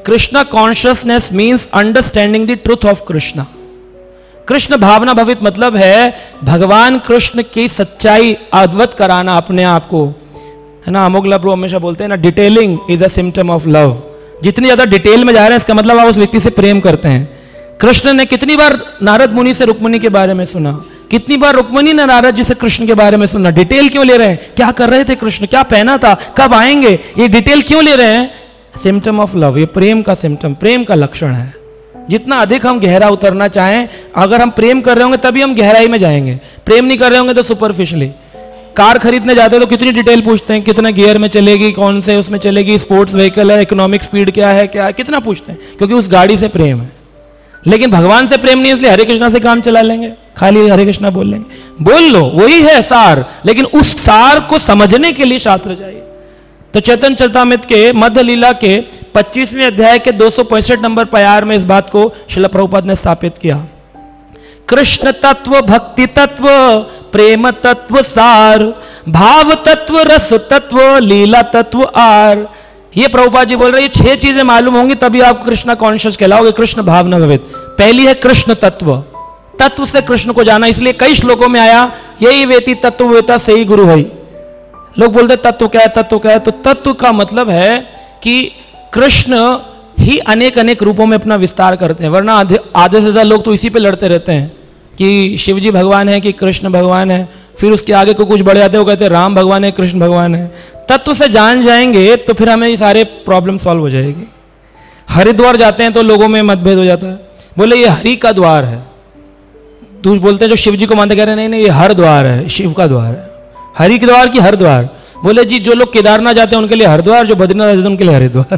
Krishna consciousness means understanding the truth of Krishna. Krishna भावना भवित मतलब है भगवान कृष्ण की सच्चाई अवगत कराना अपने आप को, है ना। अमोघ प्रभु हमेशा बोलते हैं ना, detailing is a symptom of love. जितनी ज्यादा डिटेल में जा रहे हैं इसका मतलब आप उस व्यक्ति से प्रेम करते हैं। कृष्ण ने कितनी बार नारद मुनि से रुक्मिणी के बारे में सुना, कितनी बार रुक्मिणी ने नारद जी से कृष्ण के बारे में सुना। डिटेल क्यों ले रहे हैं? क्या कर रहे थे कृष्ण, क्या पहना था, कब आएंगे, ये डिटेल क्यों ले रहे हैं? सिम्टम ऑफ लव, ये प्रेम का सिम्टम, प्रेम का लक्षण है। जितना अधिक हम गहरा उतरना चाहें, अगर हम प्रेम कर रहे होंगे तभी हम गहराई में जाएंगे। प्रेम नहीं कर रहे होंगे तो सुपरफिशियली। कार खरीदने जाते हो तो कितनी डिटेल पूछते हैं, कितने गियर में चलेगी, कौन से उसमें चलेगी, स्पोर्ट्स व्हीकल है, इकोनॉमिक स्पीड क्या है, कितना पूछते हैं, क्योंकि उस गाड़ी से प्रेम है। लेकिन भगवान से प्रेम नहीं, इसलिए हरे कृष्णा से काम चला लेंगे, खाली हरे कृष्णा बोल लेंगे। बोल लो, वही है सार, लेकिन उस सार को समझने के लिए शास्त्र चाहिए। तो चैतन्य चरितामृत के मध्य लीला के 25वें अध्याय के 265 नंबर प्यार में इस बात को श्रील प्रभुपाद ने स्थापित किया। कृष्ण तत्व, भक्ति तत्व, प्रेम तत्व सार, भाव तत्व, रस तत्व, लीला तत्व आर। ये प्रभुपाद जी बोल रहे हैं, ये 6 चीजें मालूम होंगी तभी आप कृष्णा कॉन्शियस कहलाओगे, कृष्ण भावना भवित। पहली है कृष्ण तत्व, तत्व से कृष्ण को जाना। इसलिए कई श्लोकों में आया, यही वेती तत्व वेता सही गुरु है। लोग बोलते तत्व क्या है, तत्व क्या है, तो तत्व का मतलब है कि कृष्ण ही अनेक अनेक रूपों में अपना विस्तार करते हैं। वरना आधे से ज्यादा लोग तो इसी पे लड़ते रहते हैं कि शिवजी भगवान है कि कृष्ण भगवान है। फिर उसके आगे को कुछ बढ़ जाते हैं, वो कहते हैं राम भगवान है, कृष्ण भगवान है। तत्व से जान जाएंगे तो फिर हमें ये सारे प्रॉब्लम सॉल्व हो जाएगी। हरिद्वार जाते हैं तो लोगों में मतभेद हो जाता है, बोले ये हरि का द्वार है। दूसरे बोलते हैं जो शिव जी को मानते, कह रहे नहीं नहीं ये हर द्वार है, शिव का द्वार है। हरि के द्वार की हरिद्वार। बोले जी जो लोग केदारनाथ जाते हैं उनके लिए हरिद्वार, जो बद्रीनाथ जाते हैं उनके लिए हरिद्वार।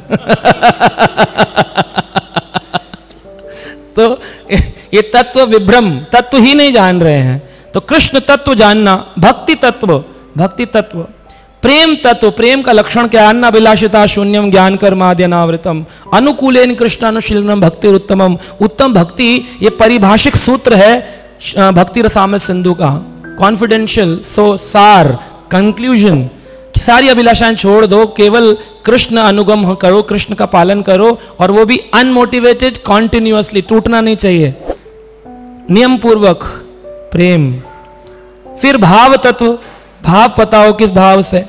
तो ये तत्व विभ्रम, तत्व ही नहीं जान रहे हैं। तो कृष्ण तत्व जानना, भक्ति तत्व, भक्ति तत्व, प्रेम तत्व, प्रेम का लक्षण क्या? अन्नाभिलाषिता शून्यम ज्ञान कर्माद्यनावृतम अनुकूलेन कृष्णानुशीलनम भक्ति उत्तमम। उत्तम भक्ति ये परिभाषिक सूत्र है भक्ति रसामृत सिंधु का, कॉन्फिडेंशियल, सो सार, कंक्लूजन। सारी अभिलाषाएं छोड़ दो, केवल कृष्ण अनुगम करो, कृष्ण का पालन करो, और वो भी अनमोटिवेटेड, कॉन्टिन्यूअसली, टूटना नहीं चाहिए, नियम पूर्वक प्रेम। फिर भाव तत्व, भाव पता हो किस भाव से।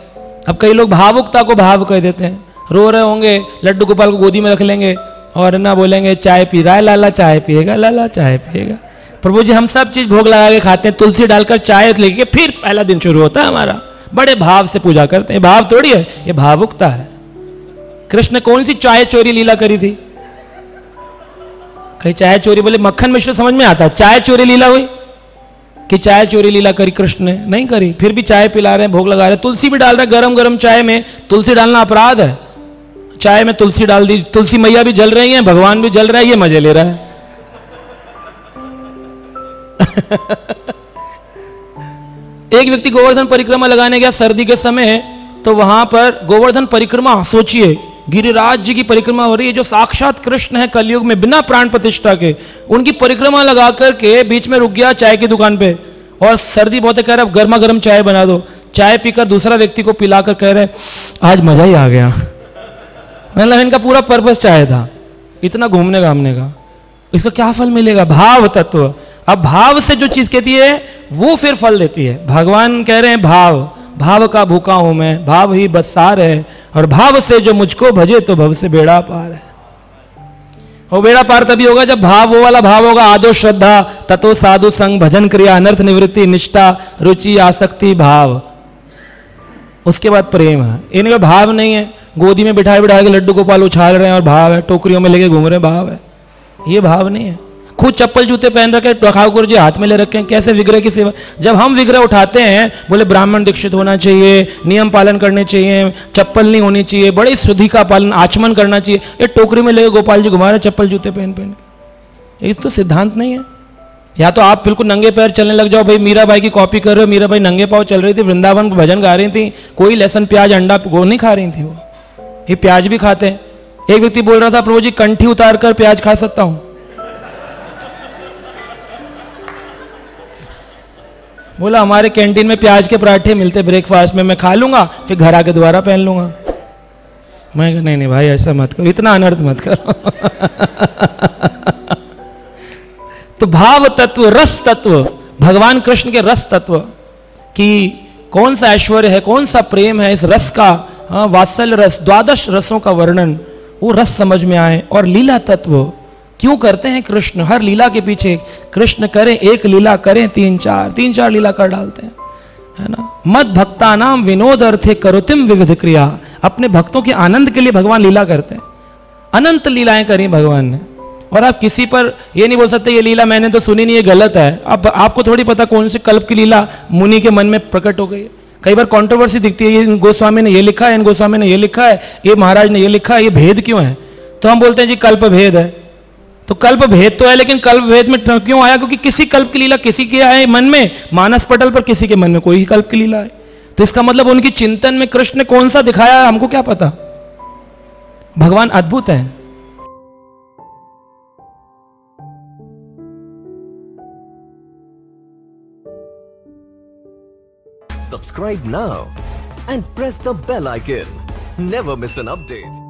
अब कई लोग भावुकता को भाव कह देते हैं, रो रहे होंगे, लड्डू गोपाल को गोदी में रख लेंगे और ना बोलेंगे चाय पी रहा है लाला, चाय पिएगा लाला, चाय पिएगा। प्रभु जी हम सब चीज भोग लगा के खाते हैं, तुलसी डालकर चाय लेके फिर पहला दिन शुरू होता है हमारा। बड़े भाव से पूजा करते हैं, भाव थोड़ी है, ये भावुकता है। कृष्ण ने कौन सी चाय चोरी लीला करी थी? कहीं चाय चोरी बोले मक्खन मिश्र समझ में आता है, चाय चोरी लीला हुई कि चाय चोरी लीला करी कृष्ण ने? नहीं करी। फिर भी चाय पिला रहे हैं, भोग लगा रहे हैं, तुलसी भी डाल रहे हैं। गरम गरम चाय में तुलसी डालना अपराध है। चाय में तुलसी डाल दी, तुलसी मैया भी जल रही हैं, भगवान भी जल रहा है, ये मजे ले रहा है। एक व्यक्ति गोवर्धन परिक्रमा लगाने गया सर्दी के समय, तो वहां पर गोवर्धन परिक्रमा, सोचिए गिरिराज जी की परिक्रमा हो रही है, जो साक्षात कृष्ण है कलयुग में बिना प्राण प्रतिष्ठा के, उनकी परिक्रमा लगा करके बीच में रुक गया चाय की दुकान पे, और सर्दी बहुत है, कह रहे गर्मा गर्म चाय बना दो। चाय पीकर दूसरा व्यक्ति को पिलाकर कह रहे आज मजा ही आ गया। मतलब इनका पूरा पर्पस चाय था, इतना घूमने घामने का, इसका क्या फल मिलेगा? भाव तत्व। अब भाव से जो चीज कहती है वो फिर फल देती है। भगवान कह रहे हैं भाव, भाव का भूखा हूं मैं, भाव ही बस सार है, और भाव से जो मुझको भजे तो भव से बेड़ा पार है। वो बेड़ा पार तभी होगा जब भाव, वो वाला भाव होगा, आदो श्रद्धा, ततो साधु संग, भजन क्रिया, अनर्थ निवृत्ति, निष्ठा, रुचि, आसक्ति, भाव, उसके बाद प्रेम है। इनका भाव नहीं है, गोदी में बिठाए बिठाए के लड्डू गोपाल उछाल रहे हैं और भाव है, टोकरियों में लेके घूम रहे हैं, भाव है। ये भाव नहीं है। खुद चप्पल जूते पहन रखे, ठाकुर जी हाथ में ले रखे हैं, कैसे विग्रह की सेवा? जब हम विग्रह उठाते हैं, बोले ब्राह्मण दीक्षित होना चाहिए, नियम पालन करने चाहिए, चप्पल नहीं होनी चाहिए, बड़ी शुद्धि का पालन, आचमन करना चाहिए। ये टोकरी में लेके गोपाल जी घुमा रहे चप्पल जूते पहन पहन, ये तो सिद्धांत नहीं है। या तो आप बिल्कुल नंगे पैर चलने लग जाओ। भाई मीराबाई की कॉपी कर रहे हो, मीराबाई नंगे पाँव चल रही थी, वृंदावन भजन गा रही थी, कोई लहसुन प्याज अंडा वो नहीं खा रही थी, वो ये प्याज भी खाते हैं। एक व्यक्ति बोल रहा था प्रभु जी कंठी उतार कर प्याज खा सकता हूं? बोला हमारे कैंटीन में प्याज के पराठे मिलते ब्रेकफास्ट में, मैं खा लूंगा फिर घर आके दोबारा पहन लूंगा। मैं नहीं नहीं भाई ऐसा मत करो, इतना अनर्थ मत करो। तो भाव तत्व, रस तत्व, भगवान कृष्ण के रस तत्व कि कौन सा ऐश्वर्य है, कौन सा प्रेम है, इस रस का, हाँ, वात्सल्य रस, द्वादश रसों का वर्णन, वो रस समझ में आए। और लीला तत्व, क्यों करते हैं कृष्ण, हर लीला के पीछे कृष्ण करें एक लीला, करें तीन चार लीला कर डालते हैं, है ना। मद भक्ता नाम विनोद अर्थे करोतिम विविध क्रिया, अपने भक्तों के आनंद के लिए भगवान लीला करते हैं, अनंत लीलाएं करी भगवान ने। और आप किसी पर ये नहीं बोल सकते ये लीला मैंने तो सुनी नहीं, ये गलत है। अब आपको थोड़ी पता कौन सी कल्प की लीला मुनि के मन में प्रकट हो गई है। कई बार कंट्रोवर्सी दिखती है, ये इन गोस्वामी ने ये लिखा है, इन गोस्वामी ने ये लिखा है, ये महाराज ने ये लिखा है, ये भेद क्यों है? तो हम बोलते हैं जी कल्प भेद है। तो कल्प भेद तो है, लेकिन कल्प भेद में क्यों आया? क्योंकि किसी कल्प की लीला किसी के आए मन में, मानस पटल पर किसी के मन में कोई ही कल्प की लीला है। तो इसका मतलब उनकी चिंतन में कृष्ण ने कौन सा दिखाया है हमको क्या पता। भगवान अद्भुत है। Subscribe now and press the bell icon. Never miss an update.